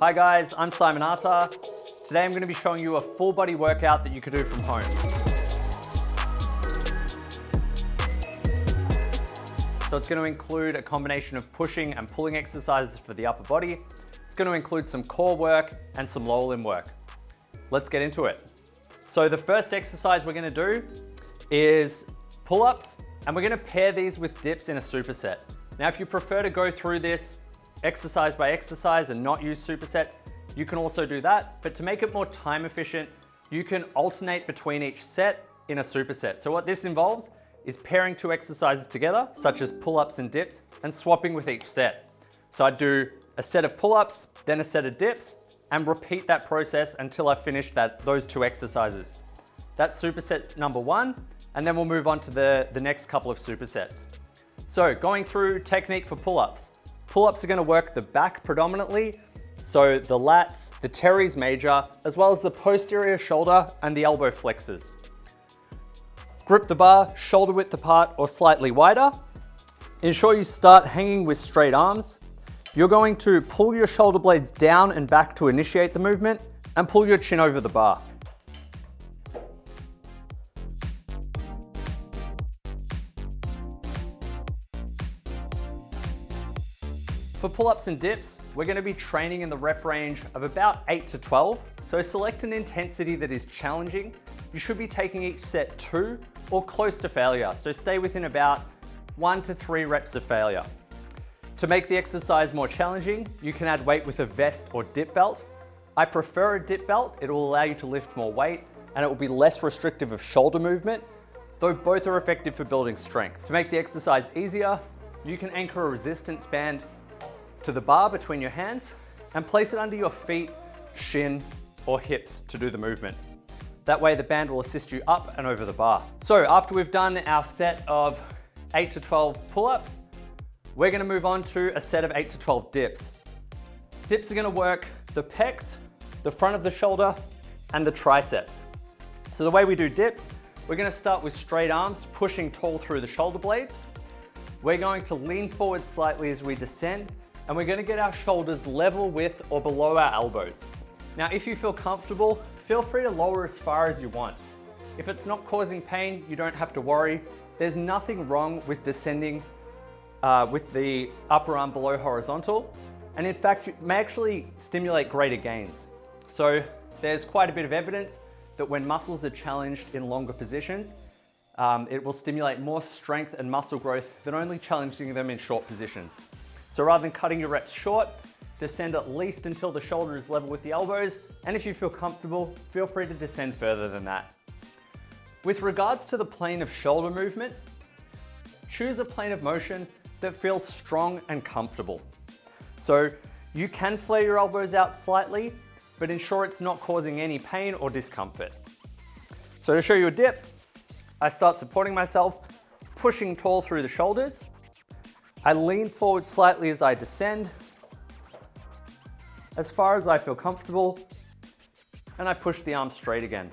Hi guys, I'm Simonster. Today I'm going to be showing you a full body workout that you can do from home. So it's going to include a combination of pushing and pulling exercises for the upper body. It's going to include some core work and some lower limb work. Let's get into it. So the first exercise we're going to do is pull-ups, and we're going to pair these with dips in a superset. Now, if you prefer to go through this exercise by exercise and not use supersets, you can also do that. But to make it more time efficient, you can alternate between each set in a superset. So what this involves is pairing two exercises together, such as pull-ups and dips, and swapping with each set. So I'd do a set of pull-ups, then a set of dips, and repeat that process until I've finished those two exercises. That's superset number one, and then we'll move on to the next couple of supersets. So going through technique for pull-ups. Pull-ups are going to work the back predominantly, so the lats, the teres major, as well as the posterior shoulder and the elbow flexors. Grip the bar shoulder width apart or slightly wider. Ensure you start hanging with straight arms. You're going to pull your shoulder blades down and back to initiate the movement, and pull your chin over the bar. For pull-ups and dips, we're going to be training in the rep range of about 8 to 12. So select an intensity that is challenging. You should be taking each set 2 or close to failure. So stay within about 1 to 3 reps of failure. To make the exercise more challenging, you can add weight with a vest or dip belt. I prefer a dip belt. It will allow you to lift more weight and it will be less restrictive of shoulder movement, though both are effective for building strength. To make the exercise easier, you can anchor a resistance band to the bar between your hands and place it under your feet, shin, or hips to do the movement. That way the band will assist you up and over the bar. So after we've done our set of 8 to 12 pull-ups, we're gonna move on to a set of 8 to 12 dips. Dips are gonna work the pecs, the front of the shoulder, and the triceps. So the way we do dips, we're gonna start with straight arms, pushing tall through the shoulder blades. We're going to lean forward slightly as we descend, and we're going to get our shoulders level with or below our elbows. Now, if you feel comfortable, feel free to lower as far as you want. If it's not causing pain, you don't have to worry. There's nothing wrong with descending with the upper arm below horizontal. And in fact, it may actually stimulate greater gains. So there's quite a bit of evidence that when muscles are challenged in longer positions, it will stimulate more strength and muscle growth than only challenging them in short positions. So rather than cutting your reps short, descend at least until the shoulder is level with the elbows. And if you feel comfortable, feel free to descend further than that. With regards to the plane of shoulder movement, choose a plane of motion that feels strong and comfortable. So you can flare your elbows out slightly, but ensure it's not causing any pain or discomfort. So to show you a dip, I start supporting myself, pushing tall through the shoulders. I lean forward slightly as I descend, as far as I feel comfortable, and I push the arm straight again.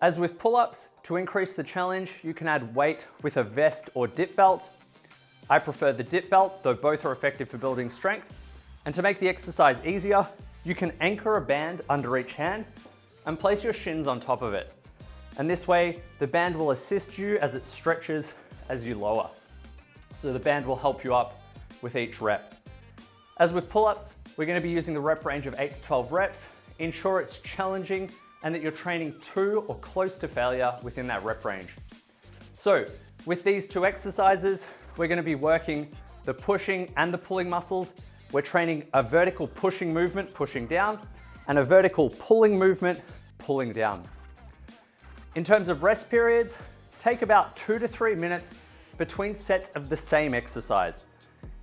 As with pull-ups, to increase the challenge, you can add weight with a vest or dip belt. I prefer the dip belt, though both are effective for building strength. And to make the exercise easier, you can anchor a band under each hand and place your shins on top of it. And this way, the band will assist you as it stretches as you lower. So the band will help you up with each rep. As with pull-ups, we're going to be using the rep range of 8 to 12 reps. Ensure it's challenging and that you're training to or close to failure within that rep range. So with these two exercises, we're going to be working the pushing and the pulling muscles. We're training a vertical pushing movement, pushing down, and a vertical pulling movement, pulling down. In terms of rest periods, take about 2 to 3 minutes between sets of the same exercise.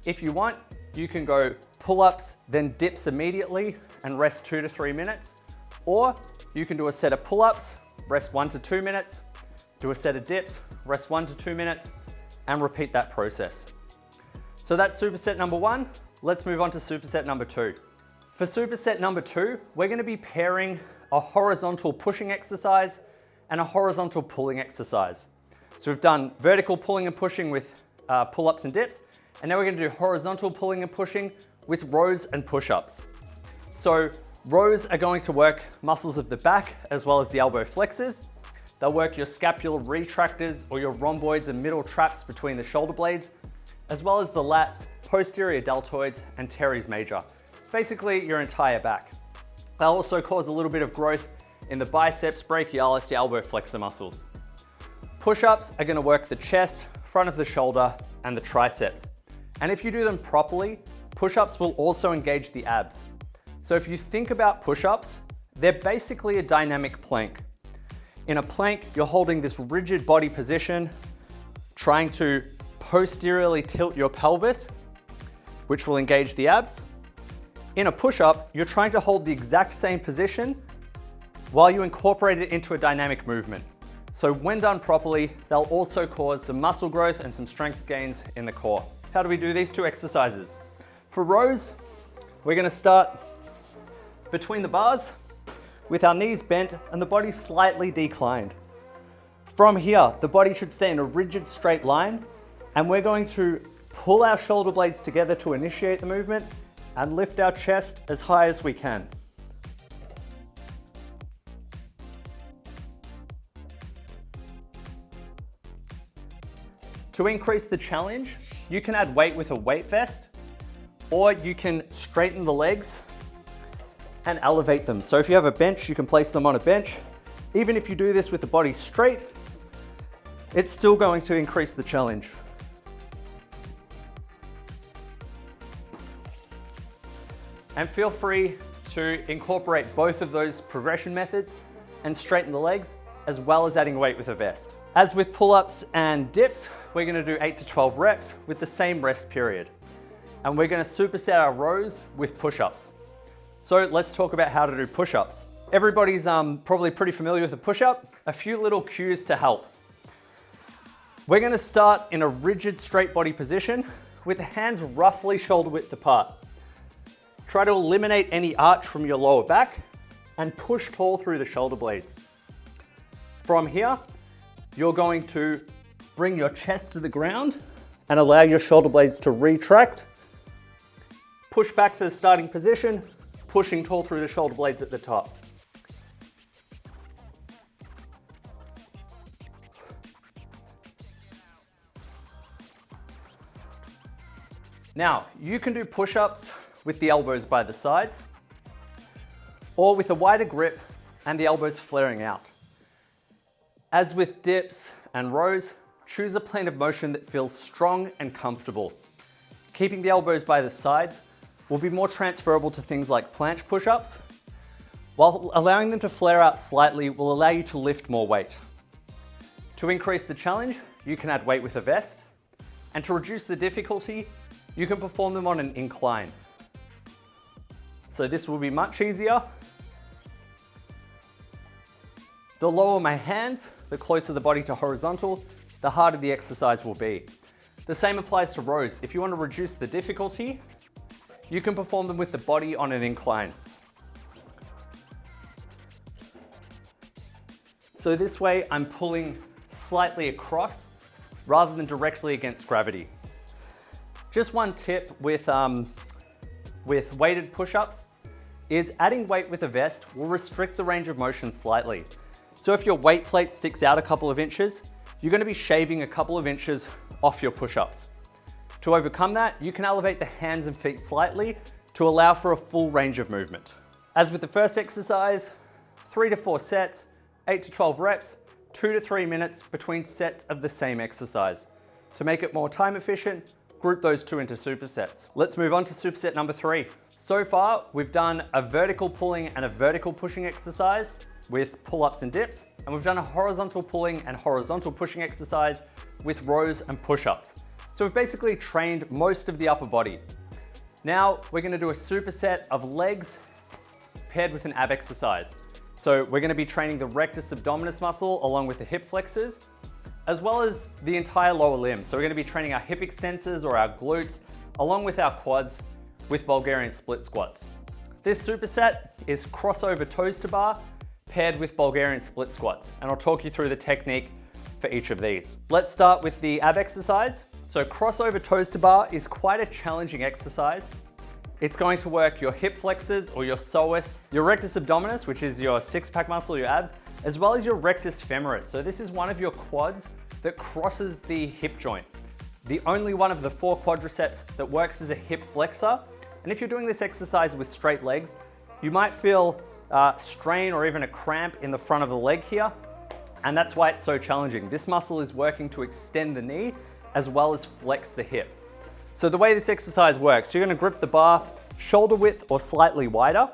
If you want, you can go pull-ups, then dips immediately and rest 2 to 3 minutes. Or you can do a set of pull-ups, rest 1 to 2 minutes, do a set of dips, rest 1 to 2 minutes, and repeat that process. So that's superset number 1. Let's move on to superset number 2. For superset number 2, we're going to be pairing a horizontal pushing exercise and a horizontal pulling exercise. So we've done vertical pulling and pushing with pull-ups and dips. And now we're gonna do horizontal pulling and pushing with rows and push-ups. So rows are going to work muscles of the back as well as the elbow flexors. They'll work your scapular retractors or your rhomboids and middle traps between the shoulder blades, as well as the lats, posterior deltoids, and teres major. Basically your entire back. They'll also cause a little bit of growth in the biceps, brachialis, your elbow flexor muscles. Push-ups are gonna work the chest, front of the shoulder, and the triceps. And if you do them properly, push-ups will also engage the abs. So if you think about push-ups, they're basically a dynamic plank. In a plank, you're holding this rigid body position, trying to posteriorly tilt your pelvis, which will engage the abs. In a push-up, you're trying to hold the exact same position while you incorporate it into a dynamic movement. So when done properly, they'll also cause some muscle growth and some strength gains in the core. How do we do these two exercises? For rows, we're gonna start between the bars with our knees bent and the body slightly declined. From here, the body should stay in a rigid straight line, and we're going to pull our shoulder blades together to initiate the movement and lift our chest as high as we can. To increase the challenge, you can add weight with a weight vest, or you can straighten the legs and elevate them. So if you have a bench, you can place them on a bench. Even if you do this with the body straight, it's still going to increase the challenge. And feel free to incorporate both of those progression methods and straighten the legs, as well as adding weight with a vest. As with pull-ups and dips, we're gonna do 8 to 12 reps with the same rest period. And we're gonna superset our rows with push-ups. So let's talk about how to do push-ups. Everybody's probably pretty familiar with a push-up. A few little cues to help. We're gonna start in a rigid straight body position with the hands roughly shoulder width apart. Try to eliminate any arch from your lower back and push tall through the shoulder blades. From here, you're going to bring your chest to the ground and allow your shoulder blades to retract. Push back to the starting position, pushing tall through the shoulder blades at the top. Now, you can do push-ups with the elbows by the sides, or with a wider grip and the elbows flaring out. As with dips and rows, choose a plane of motion that feels strong and comfortable. Keeping the elbows by the sides will be more transferable to things like planche push-ups, while allowing them to flare out slightly will allow you to lift more weight. To increase the challenge, you can add weight with a vest, and to reduce the difficulty, you can perform them on an incline. So this will be much easier. The lower my hands, the closer the body to horizontal, the harder the exercise will be. The same applies to rows. If you want to reduce the difficulty, you can perform them with the body on an incline. So this way I'm pulling slightly across rather than directly against gravity. Just one tip with weighted push-ups is adding weight with a vest will restrict the range of motion slightly. So if your weight plate sticks out a couple of inches, you're going to be shaving a couple of inches off your push-ups. To overcome that, you can elevate the hands and feet slightly to allow for a full range of movement. As with the first exercise, 3 to 4 sets, 8 to 12 reps, 2 to 3 minutes between sets of the same exercise. To make it more time efficient, group those two into supersets. Let's move on to superset number 3. So far, we've done a vertical pulling and a vertical pushing exercise with pull-ups and dips, and we've done a horizontal pulling and horizontal pushing exercise with rows and push-ups. So we've basically trained most of the upper body. Now we're gonna do a superset of legs paired with an ab exercise. So we're gonna be training the rectus abdominis muscle along with the hip flexors, as well as the entire lower limb. So we're gonna be training our hip extensors or our glutes, along with our quads with Bulgarian split squats. This superset is crossover toes to bar paired with Bulgarian split squats. And I'll talk you through the technique for each of these. Let's start with the ab exercise. So So crossover toes to bar is quite a challenging exercise. It's going to work your hip flexors or your psoas, your rectus abdominis, which is your six-pack muscle, your abs, as well as your rectus femoris. So this is one of your quads that crosses the hip joint. The only one of the 4 quadriceps that works as a hip flexor. And if you're doing this exercise with straight legs, you might feel strain or even a cramp in the front of the leg here. And that's why it's so challenging. This muscle is working to extend the knee as well as flex the hip. So the way this exercise works, you're gonna grip the bar shoulder width or slightly wider,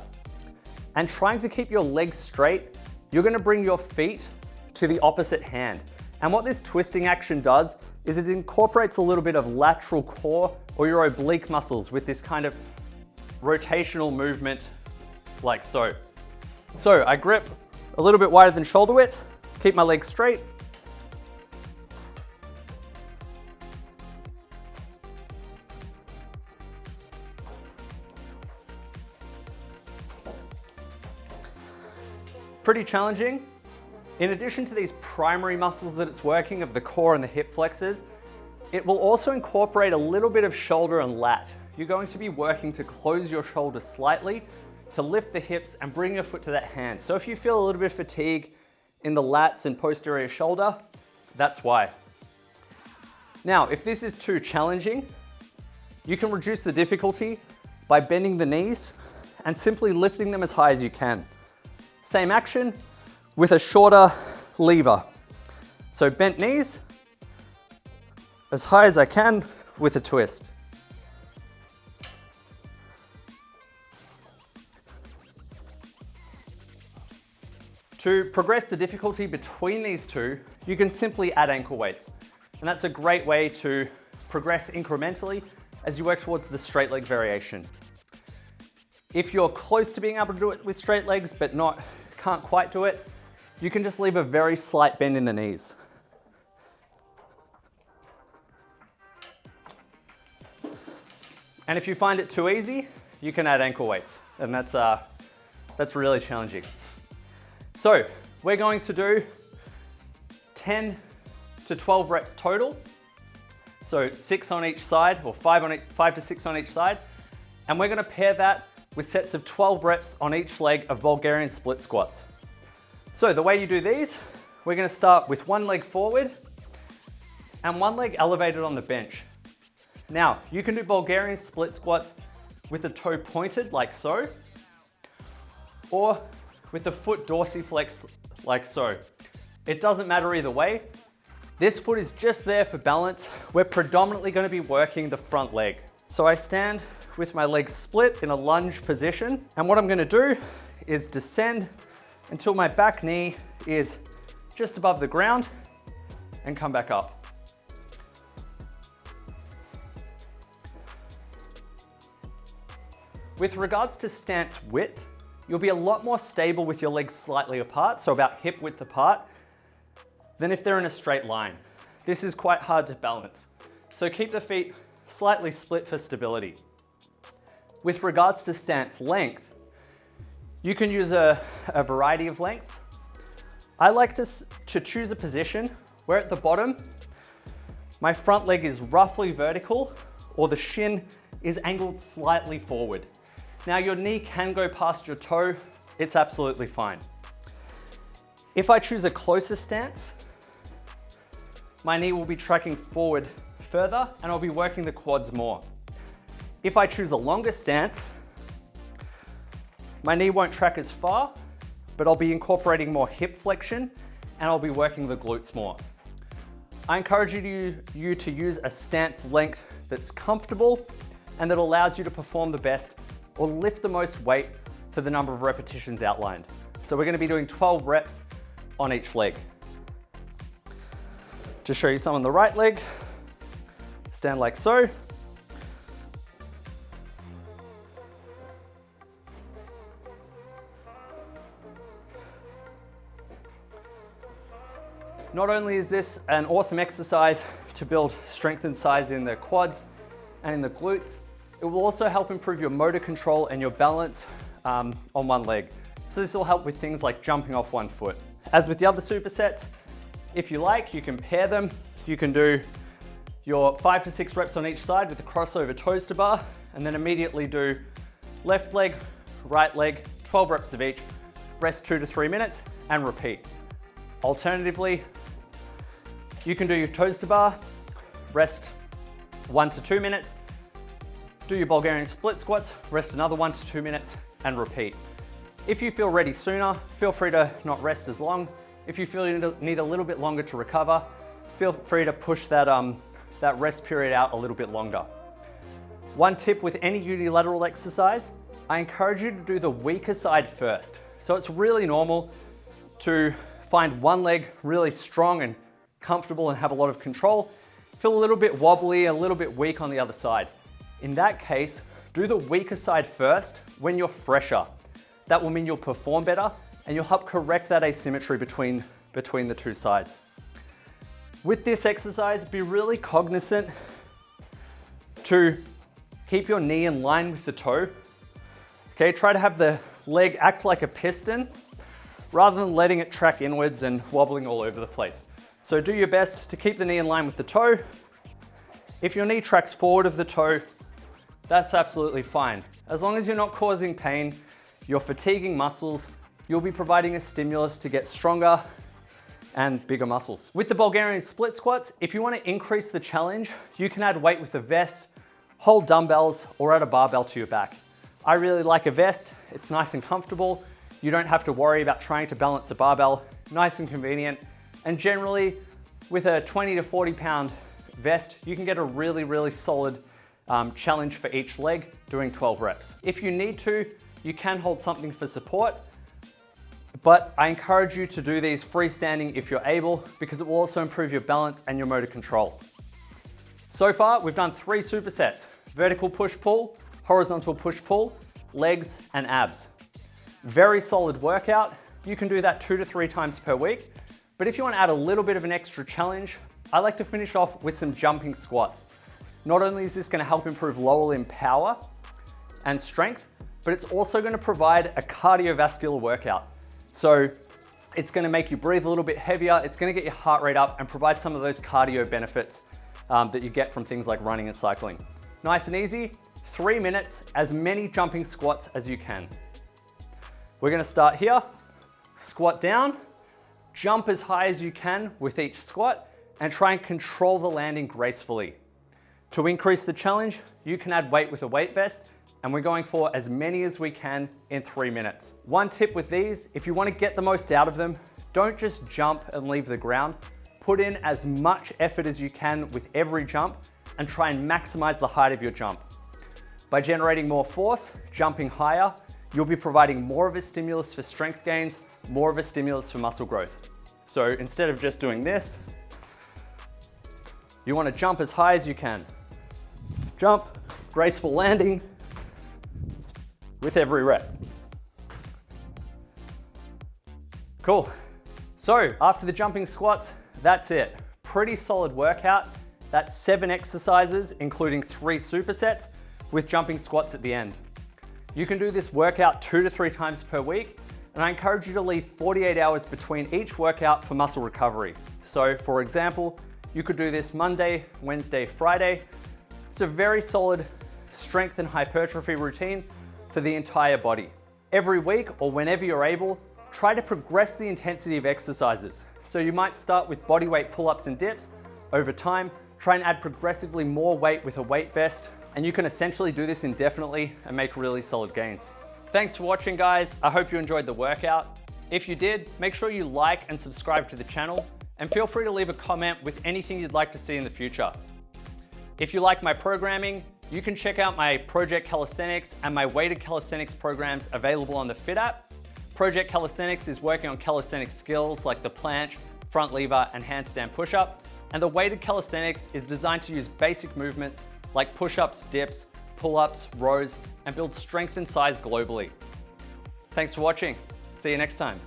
and trying to keep your legs straight, you're gonna bring your feet to the opposite hand. And what this twisting action does is it incorporates a little bit of lateral core or your oblique muscles with this kind of rotational movement like so. So I grip a little bit wider than shoulder width, keep my legs straight. Pretty challenging. In addition to these primary muscles that it's working of the core and the hip flexors, it will also incorporate a little bit of shoulder and lat. You're going to be working to close your shoulder slightly, to lift the hips and bring your foot to that hand. So if you feel a little bit of fatigue in the lats and posterior shoulder, that's why. Now, if this is too challenging, you can reduce the difficulty by bending the knees and simply lifting them as high as you can. Same action with a shorter lever. So bent knees, as high as I can with a twist. To progress the difficulty between these two, you can simply add ankle weights. And that's a great way to progress incrementally as you work towards the straight leg variation. If you're close to being able to do it with straight legs, but can't quite do it, you can just leave a very slight bend in the knees. And if you find it too easy, you can add ankle weights, and that's really challenging. So we're going to do 10 to 12 reps total. So 6 on each side, or 5 to 6 on each side. And we're gonna pair that with sets of 12 reps on each leg of Bulgarian split squats. So the way you do these, we're gonna start with one leg forward and one leg elevated on the bench. Now, you can do Bulgarian split squats with the toe pointed like so, or with the foot dorsiflexed like so. It doesn't matter either way. This foot is just there for balance. We're predominantly gonna be working the front leg. So I stand with my legs split in a lunge position. And what I'm gonna do is descend until my back knee is just above the ground and come back up. With regards to stance width, you'll be a lot more stable with your legs slightly apart, so about hip width apart, than if they're in a straight line. This is quite hard to balance. So keep the feet slightly split for stability. With regards to stance length, you can use a variety of lengths. I like to choose a position where at the bottom, my front leg is roughly vertical or the shin is angled slightly forward. Now your knee can go past your toe, it's absolutely fine. If I choose a closer stance, my knee will be tracking forward further and I'll be working the quads more. If I choose a longer stance, my knee won't track as far, but I'll be incorporating more hip flexion and I'll be working the glutes more. I encourage you to use a stance length that's comfortable and that allows you to perform the best or lift the most weight for the number of repetitions outlined. So we're going to be doing 12 reps on each leg. To show you some on the right leg, stand like so. Not only is this an awesome exercise to build strength and size in the quads and in the glutes, it will also help improve your motor control and your balance on one leg. So this will help with things like jumping off one foot. As with the other supersets, if you like, you can pair them. You can do your 5 to 6 reps on each side with a crossover toes to bar, and then immediately do left leg, right leg, 12 reps of each, rest 2 to 3 minutes, and repeat. Alternatively, you can do your toes to bar, rest 1 to 2 minutes, do your Bulgarian split squats, rest another 1 to 2 minutes, and repeat. If you feel ready sooner, feel free to not rest as long. If you feel you need a little bit longer to recover, feel free to push that rest period out a little bit longer. One tip with any unilateral exercise, I encourage you to do the weaker side first. So it's really normal to find one leg really strong and comfortable and have a lot of control, feel a little bit wobbly, a little bit weak on the other side. In that case, do the weaker side first when you're fresher. That will mean you'll perform better and you'll help correct that asymmetry between the two sides. With this exercise, be really cognizant to keep your knee in line with the toe. Okay, try to have the leg act like a piston rather than letting it track inwards and wobbling all over the place. So do your best to keep the knee in line with the toe. If your knee tracks forward of the toe, that's absolutely fine. As long as you're not causing pain, you're fatiguing muscles, you'll be providing a stimulus to get stronger and bigger muscles. With the Bulgarian split squats, if you want to increase the challenge, you can add weight with a vest, hold dumbbells, or add a barbell to your back. I really like a vest. It's nice and comfortable. You don't have to worry about trying to balance the barbell. Nice and convenient. And generally, with a 20 to 40 pound vest, you can get a really, really solid challenge for each leg doing 12 reps. If you need to, you can hold something for support, but I encourage you to do these freestanding if you're able, because it will also improve your balance and your motor control. So far, we've done 3 supersets: vertical push-pull, horizontal push-pull, legs, and abs. Very solid workout. You can do that 2 to 3 times per week, but if you want to add a little bit of an extra challenge, I like to finish off with some jumping squats. Not only is this going to help improve lower limb power and strength, but it's also going to provide a cardiovascular workout. So it's going to make you breathe a little bit heavier, it's going to get your heart rate up and provide some of those cardio benefits that you get from things like running and cycling. Nice and easy, 3 minutes, as many jumping squats as you can. We're going to start here, squat down, jump as high as you can with each squat, and try and control the landing gracefully. To increase the challenge, you can add weight with a weight vest, and we're going for as many as we can in 3 minutes. One tip with these, if you want to get the most out of them, don't just jump and leave the ground. Put in as much effort as you can with every jump and try and maximize the height of your jump. By generating more force, jumping higher, you'll be providing more of a stimulus for strength gains, more of a stimulus for muscle growth. So instead of just doing this, you want to jump as high as you can. Jump, graceful landing, with every rep. Cool. So after the jumping squats, that's it. Pretty solid workout. That's 7 exercises, including 3 supersets with jumping squats at the end. You can do this workout 2 to 3 times per week, and I encourage you to leave 48 hours between each workout for muscle recovery. So for example, you could do this Monday, Wednesday, Friday. It's a very solid strength and hypertrophy routine for the entire body. Every week or whenever you're able, try to progress the intensity of exercises. So you might start with bodyweight pull-ups and dips. Over time, try and add progressively more weight with a weight vest, and you can essentially do this indefinitely and make really solid gains. Thanks for watching, guys. I hope you enjoyed the workout. If you did, make sure you like and subscribe to the channel, and feel free to leave a comment with anything you'd like to see in the future. If you like my programming, you can check out my Project Calisthenics and my weighted calisthenics programs available on the Fit app. Project Calisthenics is working on calisthenics skills like the planche, front lever, and handstand push-up. And the weighted calisthenics is designed to use basic movements like push-ups, dips, pull-ups, rows, and build strength and size globally. Thanks for watching. See you next time.